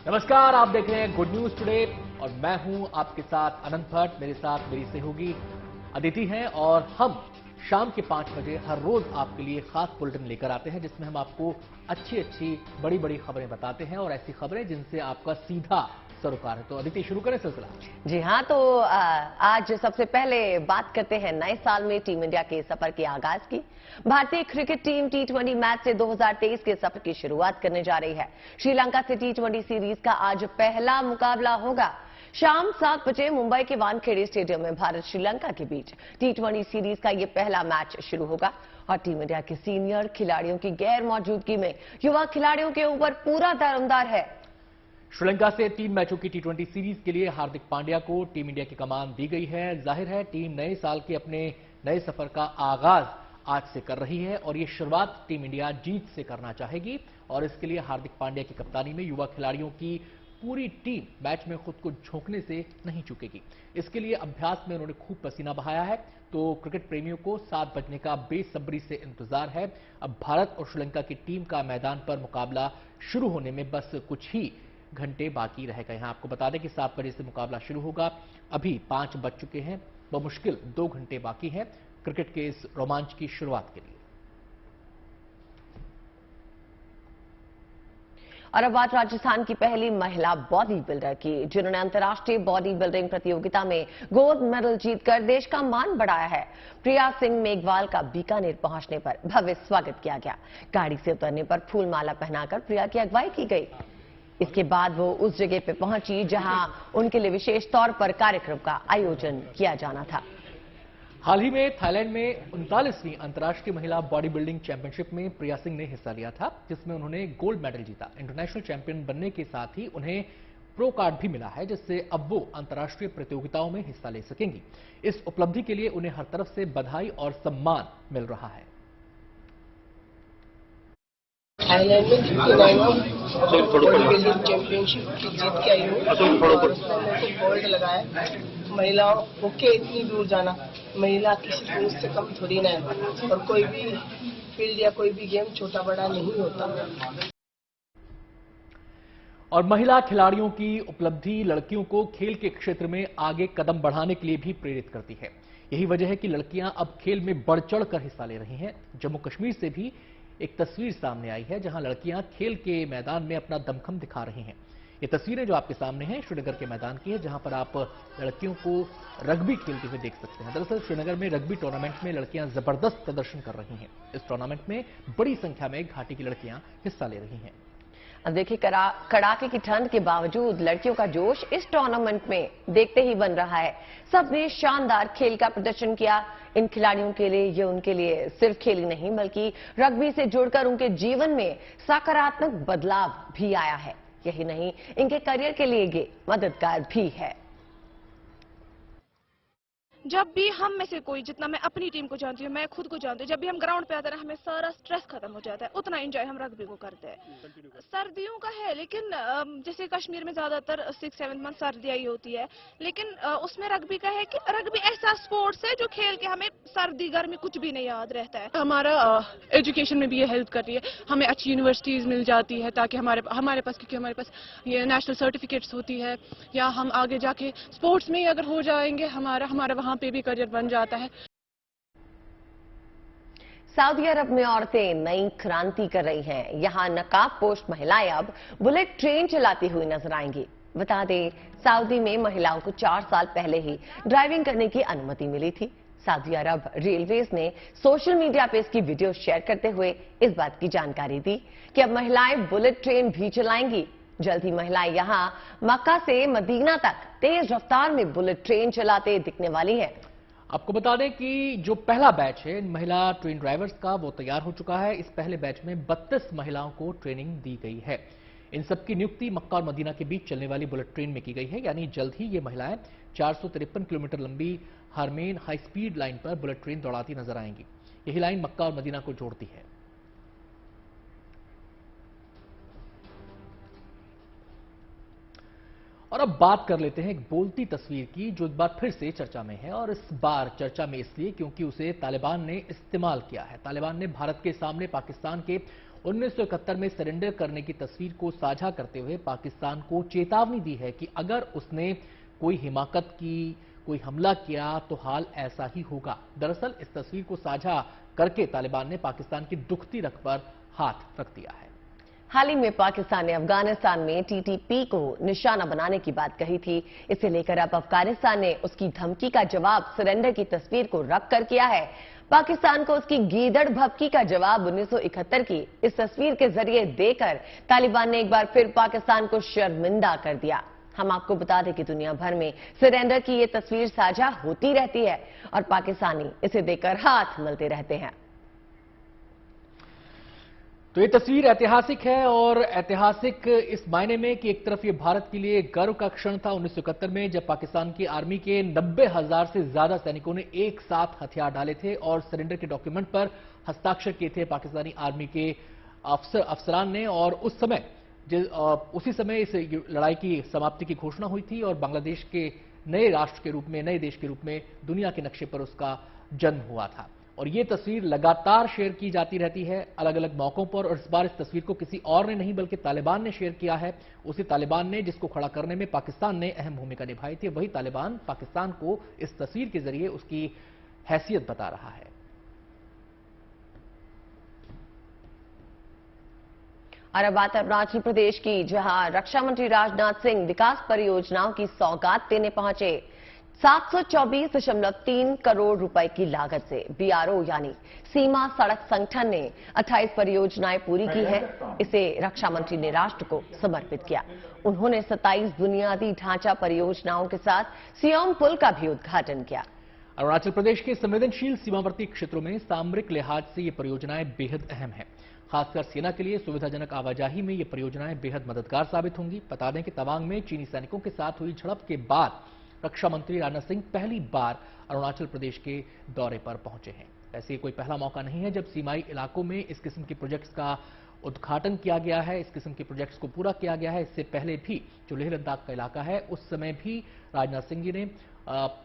नमस्कार, आप देख रहे हैं गुड न्यूज टुडे और मैं हूं आपके साथ अनंत भट्ट। मेरे साथ मेरी सहयोगी अदिति हैं और हम शाम के 5 बजे हर रोज आपके लिए खास बुलेटिन लेकर आते हैं जिसमें हम आपको अच्छी बड़ी बड़ी खबरें बताते हैं और ऐसी खबरें जिनसे आपका सीधा सरोकार है। तो अदिति, शुरू करें सिलसिला। जी हाँ, तो आज सबसे पहले बात करते हैं नए साल में टीम इंडिया के सफर के आगाज की। भारतीय क्रिकेट टीम T20 मैच से 2023 के सफर की शुरुआत करने जा रही है। श्रीलंका से T20 सीरीज का आज पहला मुकाबला होगा। शाम 7 बजे मुंबई के वानखेड़े स्टेडियम में भारत श्रीलंका के बीच T20 सीरीज का यह पहला मैच शुरू होगा और टीम इंडिया के सीनियर खिलाड़ियों की गैर मौजूदगी में युवा खिलाड़ियों के ऊपर पूरा दारोमदार है। श्रीलंका से 3 मैचों की T20 सीरीज के लिए हार्दिक पांड्या को टीम इंडिया की कमान दी गई है। जाहिर है टीम नए साल के अपने नए सफर का आगाज आज से कर रही है और ये शुरुआत टीम इंडिया जीत से करना चाहेगी और इसके लिए हार्दिक पांड्या की कप्तानी में युवा खिलाड़ियों की पूरी टीम मैच में खुद को झोंकने से नहीं चूकेगी। इसके लिए अभ्यास में उन्होंने खूब पसीना बहाया है। तो क्रिकेट प्रेमियों को 7 बजने का बेसब्री से इंतजार है। अब भारत और श्रीलंका की टीम का मैदान पर मुकाबला शुरू होने में बस कुछ ही घंटे बाकी रह गए हैं। आपको बता दें कि 7 बजे से मुकाबला शुरू होगा। अभी 5 बज चुके हैं, बमुश्किल 2 घंटे बाकी हैं क्रिकेट के इस रोमांच की शुरुआत के लिए। और अब बात राजस्थान की पहली महिला बॉडी बिल्डर की, जिन्होंने अंतर्राष्ट्रीय बॉडी बिल्डिंग प्रतियोगिता में गोल्ड मेडल जीतकर देश का मान बढ़ाया है। प्रिया सिंह मेघवाल का बीकानेर पहुंचने पर भव्य स्वागत किया गया। गाड़ी से उतरने पर फूल माला पहनाकर प्रिया की अगुवाई की गई। इसके बाद वो उस जगह पे पहुंची जहां उनके लिए विशेष तौर पर कार्यक्रम का आयोजन किया जाना था। हाल ही में थाईलैंड में 39वीं अंतर्राष्ट्रीय महिला बॉडी बिल्डिंग चैंपियनशिप में प्रिया सिंह ने हिस्सा लिया था, जिसमें उन्होंने गोल्ड मेडल जीता। इंटरनेशनल चैंपियन बनने के साथ ही उन्हें प्रो कार्ड भी मिला है, जिससे अब वो अंतर्राष्ट्रीय प्रतियोगिताओं में हिस्सा ले सकेंगी। इस उपलब्धि के लिए उन्हें हर तरफ से बधाई और सम्मान मिल रहा है। थाईलैंड में 59वां बॉडी बिल्डिंग चैंपियनशिप की जीत के आई हूँ और उसमें मेरे को गोल्ड लगाया। महिलाओं होके इतनी दूर जाना, महिला किसी पुरुष से कम थोड़ी ना है और कोई भी फील्ड या कोई भी गेम छोटा बड़ा नहीं होता। और महिला खिलाड़ियों की उपलब्धि लड़कियों को खेल के क्षेत्र में आगे कदम बढ़ाने के लिए भी प्रेरित करती है। यही वजह है कि लड़कियां अब खेल में बढ़ चढ़ कर हिस्सा ले रही हैं। जम्मू कश्मीर से भी एक तस्वीर सामने आई है जहां लड़कियां खेल के मैदान में अपना दमखम दिखा रही हैं। ये तस्वीरें जो आपके सामने हैं श्रीनगर के मैदान की है, जहां पर आप लड़कियों को रग्बी खेलते हुए देख सकते हैं। दरअसल श्रीनगर में रग्बी टूर्नामेंट में लड़कियां जबरदस्त प्रदर्शन कर रही हैं। इस टूर्नामेंट में बड़ी संख्या में घाटी की लड़कियां हिस्सा ले रही हैं। अब देखिए, कड़ाके की ठंड के बावजूद लड़कियों का जोश इस टूर्नामेंट में देखते ही बन रहा है। सबने शानदार खेल का प्रदर्शन किया। इन खिलाड़ियों के लिए ये उनके लिए सिर्फ खेल ही नहीं बल्कि रग्बी से जुड़कर उनके जीवन में सकारात्मक बदलाव भी आया है। यही नहीं, इनके करियर के लिए ये मददगार भी है। जब भी हम में से कोई, जितना मैं अपनी टीम को जानती हूँ, मैं खुद को जानती हूँ, जब भी हम ग्राउंड पे आते हैं हमें सारा स्ट्रेस खत्म हो जाता है। उतना एंजॉय हम रग्बी को करते हैं। सर्दियों का है, लेकिन जैसे कश्मीर में ज्यादातर 6-7 मंथ सर्दियाँ ही होती है, लेकिन उसमें रग्बी का है कि रग्बी ऐसा स्पोर्ट्स है जो खेल के हमें सर्दी गर्मी कुछ भी नहीं याद रहता है। हमारा एजुकेशन में भी ये हेल्प कर रही है। हमें अच्छी यूनिवर्सिटीज मिल जाती है ताकि हमारे पास क्योंकि हमारे पास ये नेशनल सर्टिफिकेट्स होती है, या हम आगे जाके स्पोर्ट्स में अगर हो जाएंगे हमारा वहाँ पे भी करियर बन जाता है। सऊदी अरब में औरतें नई क्रांति कर रही हैं। यहां नकाब पोश महिलाएं अब बुलेट ट्रेन चलाती हुई नजर आएंगी। बता दें, सऊदी में महिलाओं को 4 साल पहले ही ड्राइविंग करने की अनुमति मिली थी। सऊदी अरब रेलवेज ने सोशल मीडिया पे इसकी वीडियो शेयर करते हुए इस बात की जानकारी दी कि अब महिलाएं बुलेट ट्रेन भी चलाएंगी। जल्द ही महिलाएं यहां मक्का से मदीना तक तेज रफ्तार में बुलेट ट्रेन चलाते दिखने वाली हैं। आपको बता दें कि जो पहला बैच है महिला ट्रेन ड्राइवर्स का वो तैयार हो चुका है। इस पहले बैच में 32 महिलाओं को ट्रेनिंग दी गई है। इन सबकी नियुक्ति मक्का और मदीना के बीच चलने वाली बुलेट ट्रेन में की गई है। यानी जल्द ही ये महिलाएं 453 किलोमीटर लंबी हरमेन हाई स्पीड लाइन पर बुलेट ट्रेन दौड़ाती नजर आएंगी। यही लाइन मक्का और मदीना को जोड़ती है। और अब बात कर लेते हैं एक बोलती तस्वीर की, जो एक बार फिर से चर्चा में है। और इस बार चर्चा में इसलिए क्योंकि उसे तालिबान ने इस्तेमाल किया है। तालिबान ने भारत के सामने पाकिस्तान के 1971 में सरेंडर करने की तस्वीर को साझा करते हुए पाकिस्तान को चेतावनी दी है कि अगर उसने कोई हिमाकत की, कोई हमला किया तो हाल ऐसा ही होगा। दरअसल इस तस्वीर को साझा करके तालिबान ने पाकिस्तान की दुखती रख पर हाथ रख दिया है। हाल ही में पाकिस्तान ने अफगानिस्तान में टीटीपी को निशाना बनाने की बात कही थी। इसे लेकर अब अफगानिस्तान ने उसकी धमकी का जवाब सरेंडर की तस्वीर को रखकर किया है। पाकिस्तान को उसकी गीदड़ भभकी का जवाब 1971 की इस तस्वीर के जरिए देकर तालिबान ने एक बार फिर पाकिस्तान को शर्मिंदा कर दिया। हम आपको बता दें कि दुनिया भर में सरेंडर की ये तस्वीर साझा होती रहती है और पाकिस्तानी इसे देखकर हाथ मलते रहते हैं। तो ये तस्वीर ऐतिहासिक है, और ऐतिहासिक इस मायने में कि एक तरफ ये भारत के लिए गर्व का क्षण था 1971 में, जब पाकिस्तान की आर्मी के 90,000 से ज्यादा सैनिकों ने एक साथ हथियार डाले थे और सरेंडर के डॉक्यूमेंट पर हस्ताक्षर किए थे पाकिस्तानी आर्मी के अफसरान ने। और उसी समय इस लड़ाई की समाप्ति की घोषणा हुई थी और बांग्लादेश के नए राष्ट्र के रूप में, नए देश के रूप में दुनिया के नक्शे पर उसका जन्म हुआ था। और ये तस्वीर लगातार शेयर की जाती रहती है अलग अलग मौकों पर, और इस बार इस तस्वीर को किसी और ने नहीं बल्कि तालिबान ने शेयर किया है। उसी तालिबान ने जिसको खड़ा करने में पाकिस्तान ने अहम भूमिका निभाई थी, वही तालिबान पाकिस्तान को इस तस्वीर के जरिए उसकी हैसियत बता रहा है। और अब बात है अरुणाचल प्रदेश की, जहां रक्षा मंत्री राजनाथ सिंह विकास परियोजनाओं की सौगात देने पहुंचे। 724.3 करोड़ रुपए की लागत से बीआरओ यानी सीमा सड़क संगठन ने 28 परियोजनाएं पूरी की हैं। इसे रक्षा मंत्री ने राष्ट्र को समर्पित किया। उन्होंने 27 बुनियादी ढांचा परियोजनाओं के साथ सियोम पुल का भी उद्घाटन किया। अरुणाचल प्रदेश के संवेदनशील सीमावर्ती क्षेत्रों में सामरिक लिहाज से ये परियोजनाएं बेहद अहम हैं। खासकर सेना के लिए सुविधाजनक आवाजाही में ये परियोजनाएं बेहद मददगार साबित होंगी। बता दें कि तवांग में चीनी सैनिकों के साथ हुई झड़प के बाद रक्षा मंत्री राजनाथ सिंह पहली बार अरुणाचल प्रदेश के दौरे पर पहुंचे हैं। ऐसे कोई पहला मौका नहीं है जब सीमाई इलाकों में इस किस्म के प्रोजेक्ट्स का उद्घाटन किया गया है, इस किस्म के प्रोजेक्ट्स को पूरा किया गया है। इससे पहले भी जो लेह लद्दाख का इलाका है, उस समय भी राजनाथ सिंह जी ने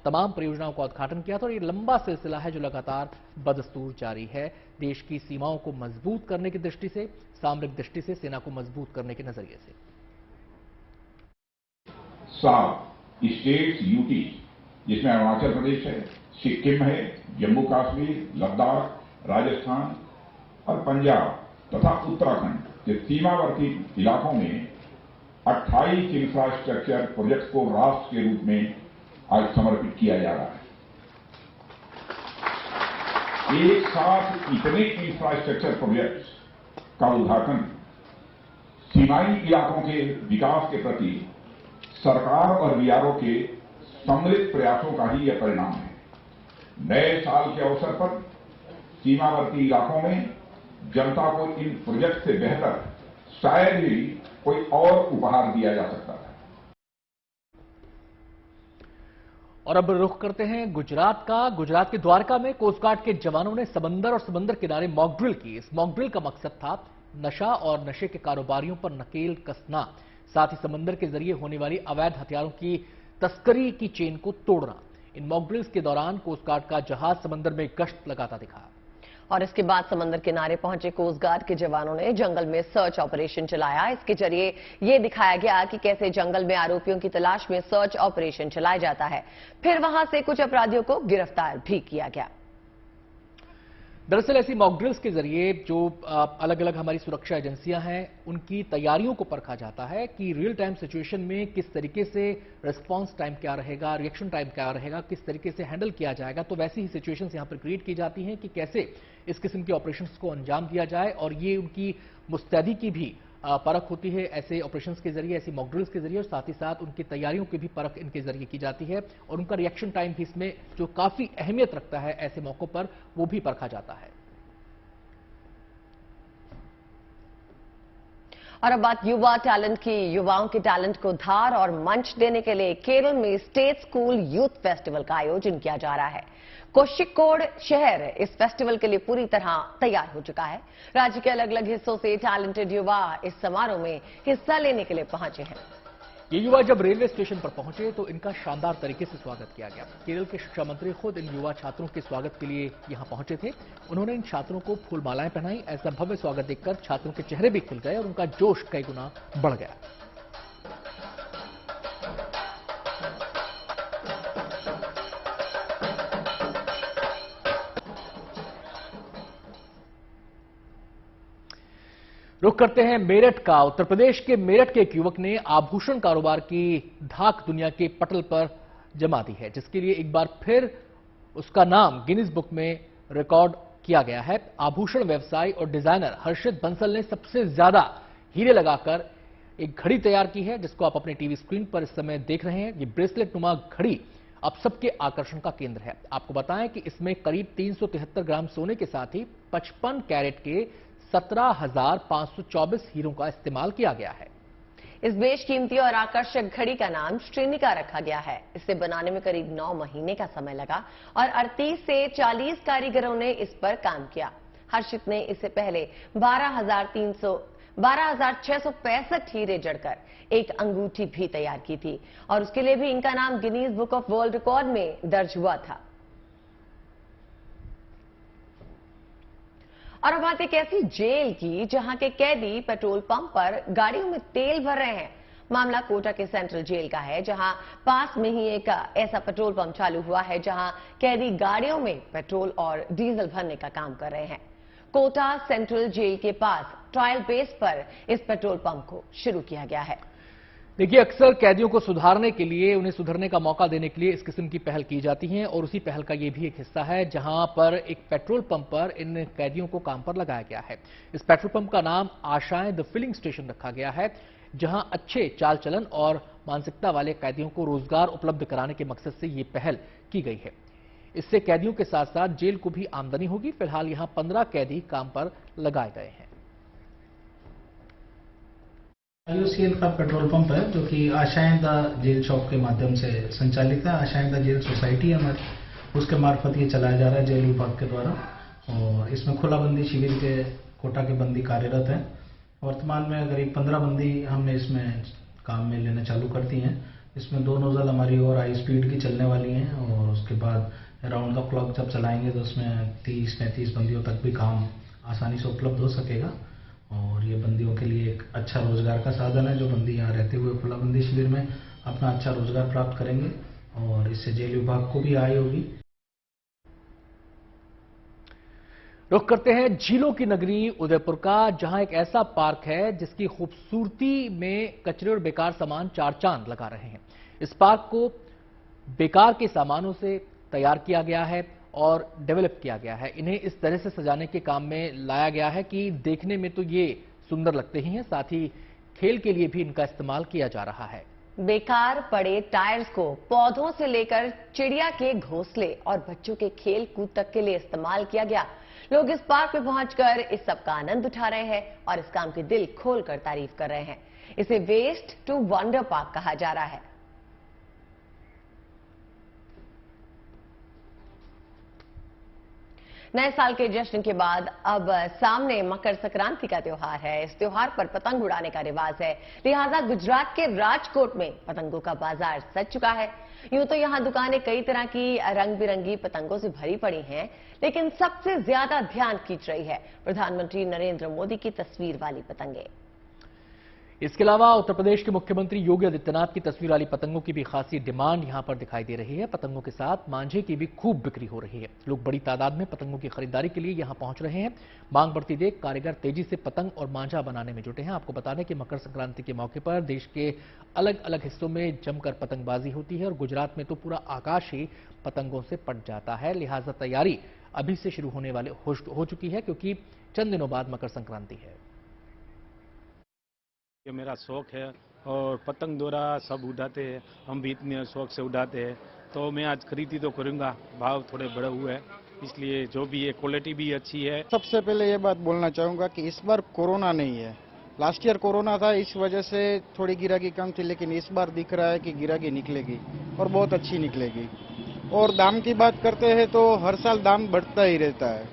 तमाम परियोजनाओं का उद्घाटन किया था। और ये लंबा सिलसिला है जो लगातार बदस्तूर जारी है। देश की सीमाओं को मजबूत करने की दृष्टि से, सामरिक दृष्टि से सेना को मजबूत करने के नजरिए से। स्टेट्स यूटी, जिसमें अरुणाचल प्रदेश है, सिक्किम है, जम्मू कश्मीर, लद्दाख, राजस्थान और पंजाब तथा उत्तराखंड के सीमावर्ती इलाकों में 28 इंफ्रास्ट्रक्चर प्रोजेक्ट को राष्ट्र के रूप में आज समर्पित किया जा रहा है। एक साथ इतने इंफ्रास्ट्रक्चर प्रोजेक्ट्स का उद्घाटन सीमाई इलाकों के विकास के प्रति सरकार और बीआरओ के सम्मिलित प्रयासों का ही यह परिणाम है। नए साल के अवसर पर सीमावर्ती इलाकों में जनता को इन प्रोजेक्ट से बेहतर शायद ही कोई और उपहार दिया जा सकता है। और अब रुख करते हैं गुजरात का। गुजरात के द्वारका में कोस्ट गार्ड के जवानों ने समंदर और समंदर किनारे मॉक ड्रिल की। इस मॉक ड्रिल का मकसद था नशा और नशे के कारोबारियों पर नकेल कसना, साथ ही समंदर के जरिए होने वाली अवैध हथियारों की तस्करी की चेन को तोड़ना। इन मॉक ड्रिल्स के दौरान कोस्ट गार्ड का जहाज समंदर में गश्त लगाता दिखा। और इसके बाद समंदर किनारे पहुंचे कोस्ट गार्ड के जवानों ने जंगल में सर्च ऑपरेशन चलाया। इसके जरिए ये दिखाया गया कि कैसे जंगल में आरोपियों की तलाश में सर्च ऑपरेशन चलाया जाता है। फिर वहां से कुछ अपराधियों को गिरफ्तार भी किया गया। दरअसल ऐसी मॉक ड्रिल्स के जरिए जो अलग अलग हमारी सुरक्षा एजेंसियां हैं, उनकी तैयारियों को परखा जाता है कि रियल टाइम सिचुएशन में किस तरीके से रिस्पांस टाइम क्या रहेगा, रिएक्शन टाइम क्या रहेगा, किस तरीके से हैंडल किया जाएगा। तो वैसी ही सिचुएशंस यहां पर क्रिएट की जाती हैं कि कैसे इस किस्म के ऑपरेशंस को अंजाम दिया जाए। और ये उनकी मुस्तैदी की भी परख होती है ऐसे ऑपरेशंस के जरिए, ऐसी मॉक ड्रिल्स के जरिए, और साथ ही साथ उनकी तैयारियों की भी परख इनके जरिए की जाती है। और उनका रिएक्शन टाइम भी इसमें जो काफी अहमियत रखता है ऐसे मौकों पर, वो भी परखा जाता है। और अब बात युवा टैलेंट की। युवाओं के टैलेंट को धार और मंच देने के लिए केरल में स्टेट स्कूल यूथ फेस्टिवल का आयोजन किया जा रहा है। कोषिकोड शहर इस फेस्टिवल के लिए पूरी तरह तैयार हो चुका है। राज्य के अलग अलग हिस्सों से टैलेंटेड युवा इस समारोह में हिस्सा लेने के लिए पहुंचे हैं। ये युवा जब रेलवे स्टेशन पर पहुंचे तो इनका शानदार तरीके से स्वागत किया गया। केरल के शिक्षा मंत्री खुद इन युवा छात्रों के स्वागत के लिए यहां पहुंचे थे। उन्होंने इन छात्रों को फूल मालाएं पहनाई। ऐसा भव्य स्वागत देखकर छात्रों के चेहरे भी खिल गए और उनका जोश कई गुना बढ़ गया। रुख करते हैं मेरठ का। उत्तर प्रदेश के मेरठ के एक युवक ने आभूषण कारोबार की धाक दुनिया के पटल पर जमा दी है, जिसके लिए एक बार फिर उसका नाम गिनीज बुक में रिकॉर्ड किया गया है। आभूषण व्यवसायी और डिजाइनर हर्षित बंसल ने सबसे ज्यादा हीरे लगाकर एक घड़ी तैयार की है, जिसको आप अपने टीवी स्क्रीन पर इस समय देख रहे हैं। ये ब्रेसलेट नुमा घड़ी अब सबके आकर्षण का केंद्र है। आपको बताएं कि इसमें करीब 373 ग्राम सोने के साथ ही 55 कैरेट के 17,524 हीरों का इस्तेमाल किया गया है। इस बेशकीमती और आकर्षक घड़ी का नाम श्रीनिका रखा गया है। इसे बनाने में करीब 9 महीने का समय लगा और 38 से 40 कारीगरों ने इस पर काम किया। हर्षित ने इससे पहले 12,665 हीरे जड़कर एक अंगूठी भी तैयार की थी और उसके लिए भी इनका नाम Guinness book of world record में दर्ज हुआ था। और अब बात एक ऐसी जेल की जहां के कैदी पेट्रोल पंप पर गाड़ियों में तेल भर रहे हैं। मामला कोटा के सेंट्रल जेल का है, जहां पास में ही एक ऐसा पेट्रोल पंप चालू हुआ है जहां कैदी गाड़ियों में पेट्रोल और डीजल भरने का काम कर रहे हैं। कोटा सेंट्रल जेल के पास ट्रायल बेस पर इस पेट्रोल पंप को शुरू किया गया है। देखिए, अक्सर कैदियों को सुधारने के लिए, उन्हें सुधरने का मौका देने के लिए इस किस्म की पहल की जाती है और उसी पहल का ये भी एक हिस्सा है, जहां पर एक पेट्रोल पंप पर इन कैदियों को काम पर लगाया गया है। इस पेट्रोल पंप का नाम आशाएं द फिलिंग स्टेशन रखा गया है, जहां अच्छे चाल चलन और मानसिकता वाले कैदियों को रोजगार उपलब्ध कराने के मकसद से ये पहल की गई है। इससे कैदियों के साथ साथ जेल को भी आमदनी होगी। फिलहाल यहां 15 कैदी काम पर लगाए गए हैं। IOCL का पेट्रोल पंप है जो कि आशाएं द जेल शॉप के माध्यम से संचालित है। आशाएं द जेल सोसाइटी है हमारी, उसके मार्फत ये चलाया जा रहा है जेल विभाग के द्वारा। और इसमें खुलाबंदी शिविर के कोटा के बंदी कार्यरत हैं। वर्तमान में करीब 15 बंदी हमने इसमें काम में लेना चालू कर दी हैं। इसमें 2 नोजल हमारी और हाई स्पीड की चलने वाली हैं और उसके बाद राउंड द क्लॉक जब चलाएंगे तो उसमें 30-35 बंदियों तक भी काम आसानी से उपलब्ध हो सकेगा। और ये बंदियों के लिए एक अच्छा रोजगार का साधन है। जो बंदी यहाँ रहते हुए खुलाबंदी शिविर में अपना अच्छा रोजगार प्राप्त करेंगे और इससे जेल विभाग को भी आय होगी। रुख करते हैं झीलों की नगरी उदयपुर का, जहां एक ऐसा पार्क है जिसकी खूबसूरती में कचरे और बेकार सामान 4 चांद लगा रहे हैं। इस पार्क को बेकार के सामानों से तैयार किया गया है और डेवलप किया गया है। इन्हें इस तरह से सजाने के काम में लाया गया है कि देखने में तो ये सुंदर लगते ही हैं, साथ ही खेल के लिए भी इनका इस्तेमाल किया जा रहा है। बेकार पड़े टायर्स को पौधों से लेकर चिड़िया के घोंसले और बच्चों के खेल कूद तक के लिए इस्तेमाल किया गया। लोग इस पार्क में पहुंचकर इस सब का आनंद उठा रहे हैं और इस काम की दिल खोलकर तारीफ कर रहे हैं। इसे वेस्ट टू वंडर पार्क कहा जा रहा है। नए साल के जश्न के बाद अब सामने मकर संक्रांति का त्योहार है। इस त्योहार पर पतंग उड़ाने का रिवाज है, लिहाजा गुजरात के राजकोट में पतंगों का बाजार सज चुका है। यूं तो यहां दुकानें कई तरह की रंग बिरंगी पतंगों से भरी पड़ी हैं, लेकिन सबसे ज्यादा ध्यान खींच रही है प्रधानमंत्री नरेंद्र मोदी की तस्वीर वाली पतंगें। इसके अलावा उत्तर प्रदेश के मुख्यमंत्री योगी आदित्यनाथ की तस्वीर वाली पतंगों की भी खासी डिमांड यहां पर दिखाई दे रही है। पतंगों के साथ मांझे की भी खूब बिक्री हो रही है। लोग बड़ी तादाद में पतंगों की खरीदारी के लिए यहां पहुंच रहे हैं। मांग बढ़ती देख कारीगर तेजी से पतंग और मांझा बनाने में जुटे हैं। आपको बता दें कि मकर संक्रांति के मौके पर देश के अलग अलग हिस्सों में जमकर पतंगबाजी होती है और गुजरात में तो पूरा आकाश ही पतंगों से पट जाता है। लिहाजा तैयारी अभी से शुरू होने वाले हो चुकी है, क्योंकि चंद दिनों बाद मकर संक्रांति है। ये मेरा शौक है और पतंग दोरा सब उड़ाते हैं, हम भी इतने शौक से उड़ाते हैं, तो मैं आज खरीदी तो करूंगा। भाव थोड़े बढ़े हुए हैं, इसलिए जो भी है क्वालिटी भी अच्छी है। सबसे पहले ये बात बोलना चाहूंगा कि इस बार कोरोना नहीं है। लास्ट ईयर कोरोना था, इस वजह से थोड़ी गिराकी कम थी, लेकिन इस बार दिख रहा है कि गिराकी निकलेगी और बहुत अच्छी निकलेगी। और दाम की बात करते हैं तो हर साल दाम बढ़ता ही रहता है,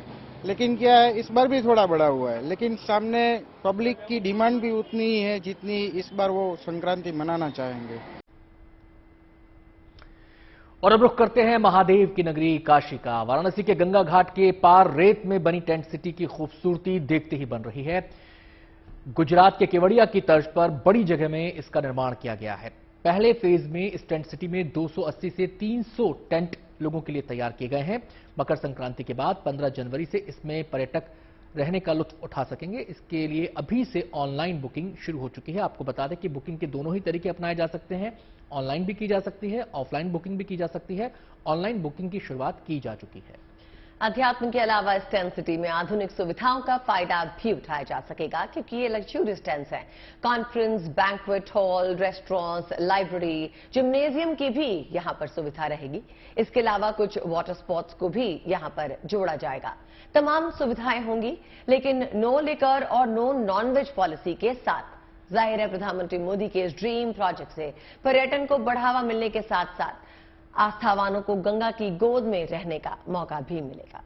लेकिन क्या है, इस बार भी थोड़ा बढ़ा हुआ है, लेकिन सामने पब्लिक की डिमांड भी उतनी ही है जितनी इस बार वो संक्रांति मनाना चाहेंगे। और अब रुख करते हैं महादेव की नगरी काशी का। वाराणसी के गंगा घाट के पार रेत में बनी टेंट सिटी की खूबसूरती देखते ही बन रही है। गुजरात के केवड़िया की तर्ज पर बड़ी जगह में इसका निर्माण किया गया है। पहले फेज में इस टेंट सिटी में 280 से 300 टेंट लोगों के लिए तैयार किए गए हैं। मकर संक्रांति के बाद 15 जनवरी से इसमें पर्यटक रहने का लुत्फ उठा सकेंगे। इसके लिए अभी से ऑनलाइन बुकिंग शुरू हो चुकी है। आपको बता दें कि बुकिंग के दोनों ही तरीके अपनाए जा सकते हैं। ऑनलाइन भी की जा सकती है, ऑफलाइन बुकिंग भी की जा सकती है। ऑनलाइन बुकिंग की शुरुआत की जा चुकी है। अध्यात्म के अलावा इस टेंट सिटी में आधुनिक सुविधाओं का फायदा भी उठाया जा सकेगा, क्योंकि ये लग्जूरियस टेंट्स हैं। Conference, banquet hall, restaurants, library, gymnasium की भी यहां पर सुविधा रहेगी। इसके अलावा कुछ वाटर स्पॉट्स को भी यहां पर जोड़ा जाएगा। तमाम सुविधाएं होंगी, लेकिन नो लिकर और नो नॉनवेज पॉलिसी के साथ। जाहिर है, प्रधानमंत्री मोदी के इस ड्रीम प्रोजेक्ट से पर्यटन को बढ़ावा मिलने के साथ साथ आस्थावानों को गंगा की गोद में रहने का मौका भी मिलेगा।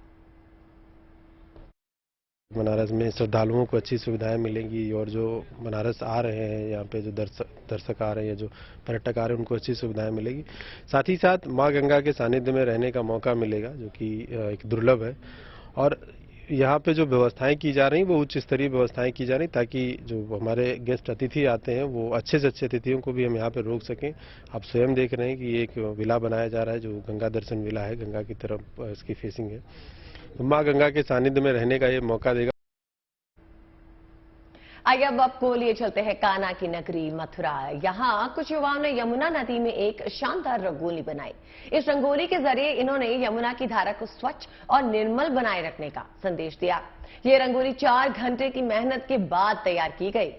बनारस में श्रद्धालुओं को अच्छी सुविधाएं मिलेंगी और जो बनारस आ रहे हैं, यहाँ पे जो दर्शक आ रहे हैं, जो पर्यटक आ रहे हैं, उनको अच्छी सुविधाएं मिलेगी। साथ ही साथ मां गंगा के सानिध्य में रहने का मौका मिलेगा, जो कि एक दुर्लभ है। और यहाँ पे जो व्यवस्थाएं की जा रही, वो उच्च स्तरीय व्यवस्थाएं की जा रही, ताकि जो हमारे गेस्ट अतिथि आते हैं, वो अच्छे से अच्छे अतिथियों को भी हम यहाँ पे रोक सकें। आप स्वयं देख रहे हैं कि एक विला बनाया जा रहा है, जो गंगा दर्शन विला है, गंगा की तरफ इसकी फेसिंग है। तो माँ गंगा के सानिध्य में रहने का ये मौका देगा। आइए अब आपको लिए चलते हैं कान्हा की नगरी मथुरा। यहाँ कुछ युवाओं ने यमुना नदी में एक शानदार रंगोली बनाई। इस रंगोली के जरिए इन्होंने यमुना की धारा को स्वच्छ और निर्मल बनाए रखने का संदेश दिया। ये रंगोली 4 घंटे की मेहनत के बाद तैयार की गई।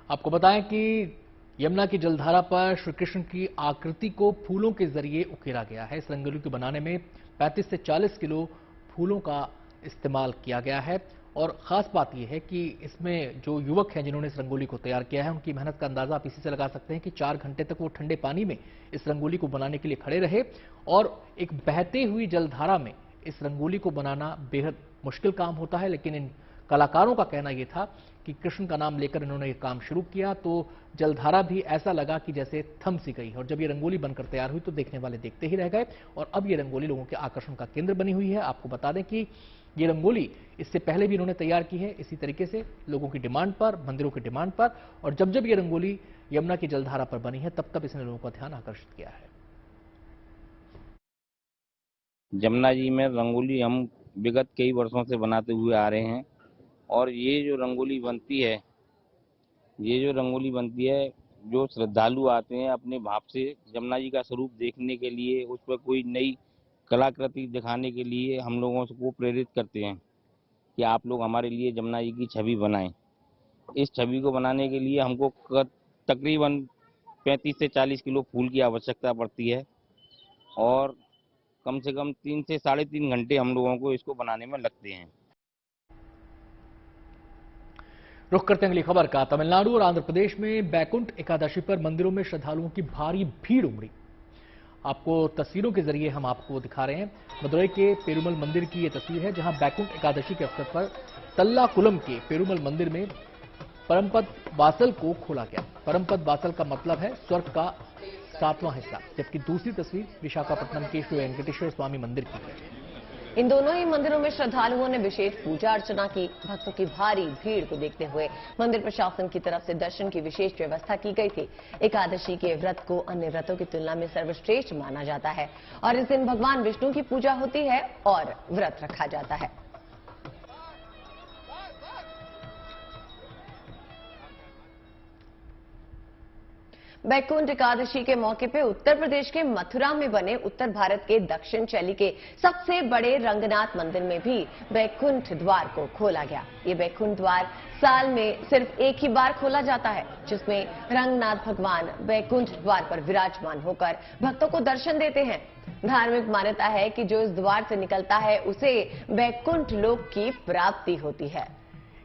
आपको बताएं कि यमुना की जलधारा पर श्री कृष्ण की आकृति को फूलों के जरिए उकेरा गया है। इस रंगोली को बनाने में 35 से 40 किलो फूलों का इस्तेमाल किया गया है। और खास बात यह है कि इसमें जो युवक हैं जिन्होंने इस रंगोली को तैयार किया है, उनकी मेहनत का अंदाजा आप इसी से लगा सकते हैं कि 4 घंटे तक वो ठंडे पानी में इस रंगोली को बनाने के लिए खड़े रहे। और एक बहते हुई जलधारा में इस रंगोली को बनाना बेहद मुश्किल काम होता है, लेकिन इन कलाकारों का कहना यह था कि कृष्ण का नाम लेकर इन्होंने ये काम शुरू किया तो जलधारा भी ऐसा लगा कि जैसे थम सी गई। और जब ये रंगोली बनकर तैयार हुई तो देखने वाले देखते ही रह गए। और अब ये रंगोली लोगों के आकर्षण का केंद्र बनी हुई है। आपको बता दें कि ये रंगोली इससे पहले भी इन्होंने तैयार की है, इसी तरीके से लोगों की डिमांड पर, मंदिरों की डिमांड पर। और जब जब ये रंगोली यमुना की जलधारा पर बनी है, तब तब इसने लोगों का ध्यान आकर्षित किया है। यमुना जी में रंगोली हम विगत कई वर्षों से बनाते हुए आ रहे हैं। और ये जो रंगोली बनती है, जो श्रद्धालु आते हैं अपने भाव से यमुना जी का स्वरूप देखने के लिए, उस पर कोई नई कलाकृति दिखाने के लिए हम लोगों को प्रेरित करते हैं कि आप लोग हमारे लिए यमुना जी की छवि बनाएं। इस छवि को बनाने के लिए हमको तकरीबन 35 से 40 किलो फूल की आवश्यकता पड़ती है और कम से कम 3 से 3.5 घंटे हम लोगों को इसको बनाने में लगते हैं। रुख करते हैं अगली खबर का। तमिलनाडु और आंध्र प्रदेश में बैकुंठ एकादशी पर मंदिरों में श्रद्धालुओं की भारी भीड़ उमड़ी। आपको तस्वीरों के जरिए हम आपको दिखा रहे हैं। मदुरई के पेरुमल मंदिर की यह तस्वीर है, जहां बैकुंठ एकादशी के अवसर पर तल्लाकुलम के पेरुमल मंदिर में परमपद वासल को खोला गया। परमपद वासल का मतलब है स्वर्ग का 7वां हिस्सा। जबकि दूसरी तस्वीर विशाखापट्टनम के श्री वेंकटेश्वर स्वामी मंदिर की है। इन दोनों ही मंदिरों में श्रद्धालुओं ने विशेष पूजा अर्चना की। भक्तों की भारी भीड़ को देखते हुए मंदिर प्रशासन की तरफ से दर्शन की विशेष व्यवस्था की गई थी। एकादशी के व्रत को अन्य व्रतों की तुलना में सर्वश्रेष्ठ माना जाता है और इस दिन भगवान विष्णु की पूजा होती है और व्रत रखा जाता है। बैकुंठ एकादशी के मौके पे उत्तर प्रदेश के मथुरा में बने उत्तर भारत के दक्षिण शैली के सबसे बड़े रंगनाथ मंदिर में भी बैकुंठ द्वार को खोला गया। ये बैकुंठ द्वार साल में सिर्फ एक ही बार खोला जाता है, जिसमें रंगनाथ भगवान बैकुंठ द्वार पर विराजमान होकर भक्तों को दर्शन देते हैं। धार्मिक मान्यता है कि जो इस द्वार से निकलता है उसे बैकुंठ लोक की प्राप्ति होती है।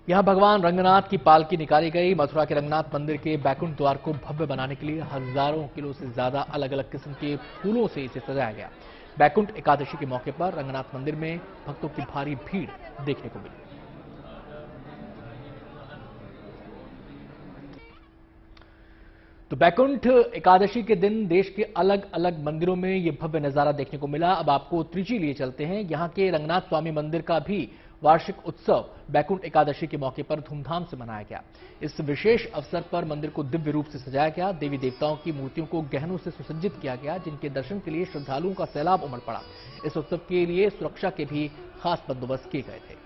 यहां भगवान रंगनाथ की पालकी निकाली गई। मथुरा के रंगनाथ मंदिर के बैकुंठ द्वार को भव्य बनाने के लिए हजारों किलो से ज्यादा अलग अलग किस्म के फूलों से इसे सजाया गया। बैकुंठ एकादशी के मौके पर रंगनाथ मंदिर में भक्तों की भारी भीड़ देखने को मिली। तो बैकुंठ एकादशी के दिन देश के अलग अलग मंदिरों में यह भव्य नजारा देखने को मिला। अब आपको त्रिची लिए चलते हैं। यहां के रंगनाथ स्वामी मंदिर का भी वार्षिक उत्सव बैकुंठ एकादशी के मौके पर धूमधाम से मनाया गया। इस विशेष अवसर पर मंदिर को दिव्य रूप से सजाया गया। देवी देवताओं की मूर्तियों को गहनों से सुसज्जित किया गया, जिनके दर्शन के लिए श्रद्धालुओं का सैलाब उमड़ पड़ा। इस उत्सव के लिए सुरक्षा के भी खास बंदोबस्त किए गए थे।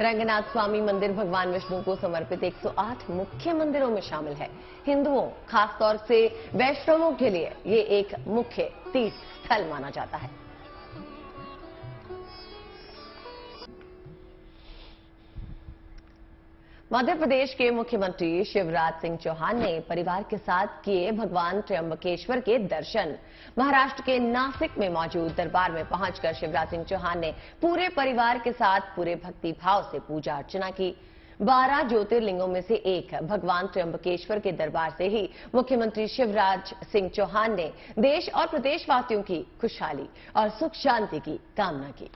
रंगनाथ स्वामी मंदिर भगवान विष्णु को समर्पित 108 मुख्य मंदिरों में शामिल है। हिंदुओं, खासतौर से वैष्णवों के लिए ये एक मुख्य तीर्थ स्थल माना जाता है। मध्य प्रदेश के मुख्यमंत्री शिवराज सिंह चौहान ने परिवार के साथ किए भगवान त्र्यंबकेश्वर के दर्शन। महाराष्ट्र के नासिक में मौजूद दरबार में पहुंचकर शिवराज सिंह चौहान ने पूरे परिवार के साथ पूरे भक्ति भाव से पूजा अर्चना की। 12 ज्योतिर्लिंगों में से एक भगवान त्र्यंबकेश्वर के दरबार से ही मुख्यमंत्री शिवराज सिंह चौहान ने देश और प्रदेशवासियों की खुशहाली और सुख शांति की कामना की।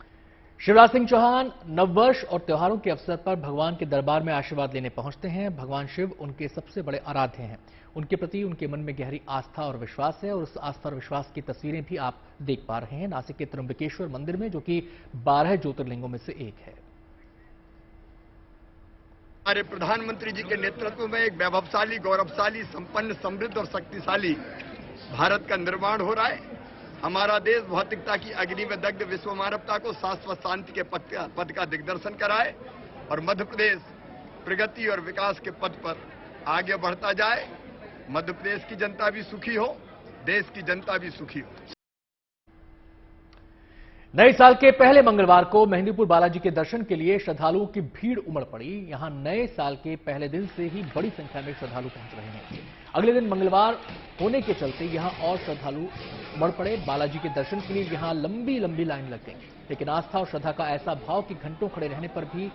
शिवराज सिंह चौहान नववर्ष और त्योहारों के अवसर पर भगवान के दरबार में आशीर्वाद लेने पहुंचते हैं। भगवान शिव उनके सबसे बड़े आराध्य हैं। उनके प्रति उनके मन में गहरी आस्था और विश्वास है और उस आस्था और विश्वास की तस्वीरें भी आप देख पा रहे हैं नासिक के त्र्यंबकेश्वर मंदिर में, जो कि 12 ज्योतिर्लिंगों में से एक है। हमारे प्रधानमंत्री जी के नेतृत्व में एक वैभवशाली, गौरवशाली, संपन्न, समृद्ध और शक्तिशाली भारत का निर्माण हो रहा है। हमारा देश भौतिकता की अग्नि में दग्ध विश्व मानवता को शाश्वत शांति के पथ का दिग्दर्शन कराए और मध्य प्रदेश प्रगति और विकास के पथ पर आगे बढ़ता जाए। मध्य प्रदेश की जनता भी सुखी हो, देश की जनता भी सुखी हो। नए साल के पहले मंगलवार को मेहंदीपुर बालाजी के दर्शन के लिए श्रद्धालुओं की भीड़ उमड़ पड़ी। यहां नए साल के पहले दिन से ही बड़ी संख्या में श्रद्धालु पहुंच रहे हैं। अगले दिन मंगलवार होने के चलते यहां और श्रद्धालु उमड़ पड़े। बालाजी के दर्शन के लिए यहां लंबी लंबी लाइन लग गई, लेकिन आस्था और श्रद्धा का ऐसा भाव कि घंटों खड़े रहने पर भी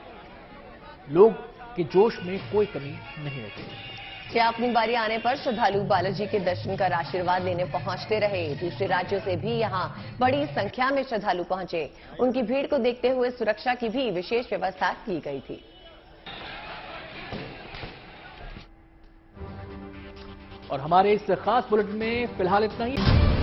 लोग के जोश में कोई कमी नहीं रहती। अपनी बारी आने पर श्रद्धालु बालाजी के दर्शन कर आशीर्वाद लेने पहुंचते रहे। दूसरे राज्यों से भी यहां बड़ी संख्या में श्रद्धालु पहुंचे। उनकी भीड़ को देखते हुए सुरक्षा की भी विशेष व्यवस्था की गई थी। और हमारे इस खास बुलेटिन में फिलहाल इतना ही।